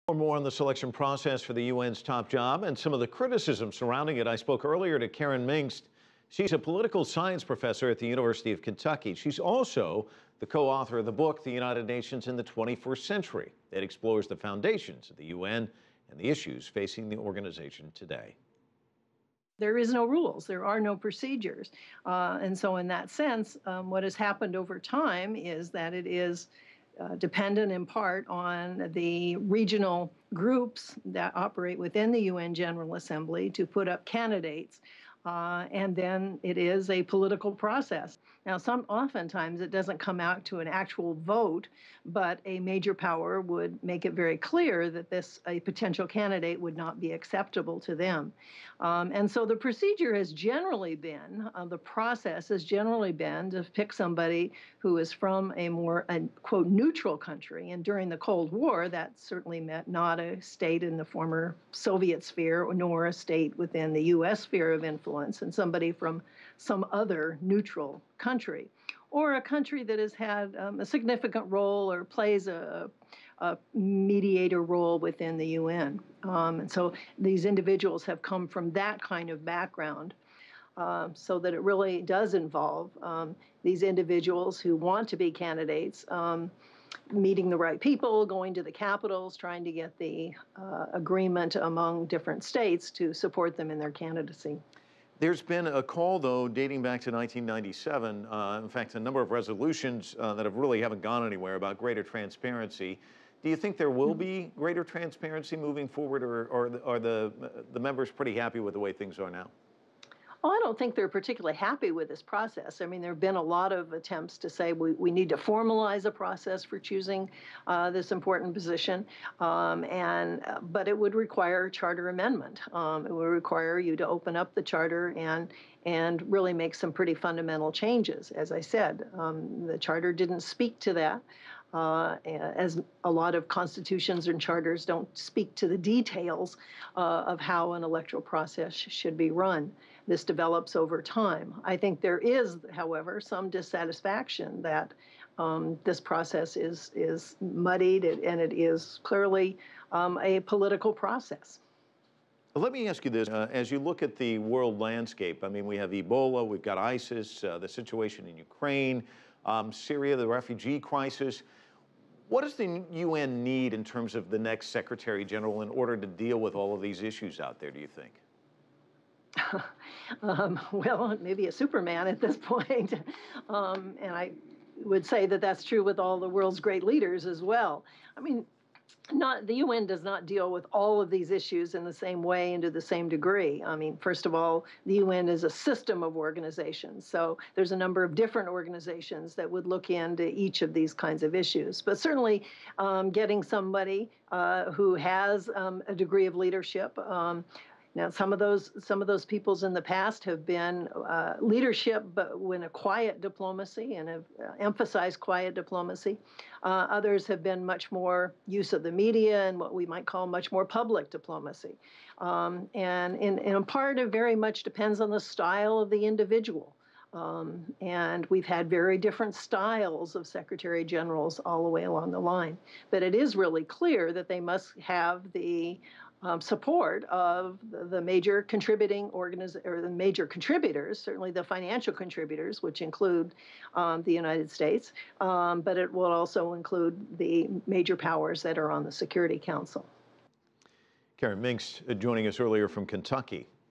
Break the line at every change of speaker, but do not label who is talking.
For more on the selection process for the UN's top job and some of the criticism surrounding it, I spoke earlier to Karen Mingst. She's a political science professor at the University of Kentucky. She's also the co-author of the book, The United Nations in the 21st Century. It explores the foundations of the UN and the issues facing the organization today.
There is no rules. There are no procedures. And so in that sense, what has happened over time is that it is dependent in part on the regional groups that operate within the UN General Assembly to put up candidates. And then it is a political process. Now, oftentimes it doesn't come out to an actual vote, but a major power would make it very clear that a potential candidate would not be acceptable to them. And so the procedure has generally been, the process has generally been to pick somebody who is from a quote, neutral country. And during the Cold War, that certainly meant not a state in the former Soviet sphere, nor a state within the U.S. sphere of influence, and somebody from some other neutral country, or a country that has had a significant role or plays a mediator role within the UN. And so these individuals have come from that kind of background, so that it really does involve these individuals who want to be candidates, meeting the right people, going to the capitals, trying to get the agreement among different states to support them in their candidacy.
There's been a call, though, dating back to 1997, in fact, a number of resolutions that haven't gone anywhere about greater transparency. Do you think there will be greater transparency moving forward, or are the members pretty happy with the way things are now?
Well, I don't think they're particularly happy with this process. I mean, there have been a lot of attempts to say we need to formalize a process for choosing this important position, but it would require a charter amendment. It would require you to open up the charter and really make some pretty fundamental changes. As I said, the charter didn't speak to that. As a lot of constitutions and charters don't speak to the details of how an electoral process should be run. This develops over time. I think there is, however, some dissatisfaction that this process is muddied and it is clearly a political process.
Let me ask you this. As you look at the world landscape, I mean, we have Ebola, we've got ISIS, the situation in Ukraine, Syria, the refugee crisis. What does the UN need in terms of the next Secretary General in order to deal with all of these issues out there, do you think?
Well, maybe a Superman at this point. And I would say that that's true with all the world's great leaders as well. I mean, the UN does not deal with all of these issues in the same way and to the same degree. I mean, first of all, the UN is a system of organizations. So there's a number of different organizations that would look into each of these kinds of issues. But certainly getting somebody who has a degree of leadership. Now, some of those peoples in the past have been leadership, but in a quiet diplomacy and have emphasized quiet diplomacy. Others have been much more use of the media and what we might call much more public diplomacy. And in part, it very much depends on the style of the individual. And we've had very different styles of Secretary Generals all the way along the line. But it is really clear that they must have the support of the major the major contributors, certainly the financial contributors, which include the United States, but it will also include the major powers that are on the Security Council.
Karen Mingst joining us earlier from Kentucky.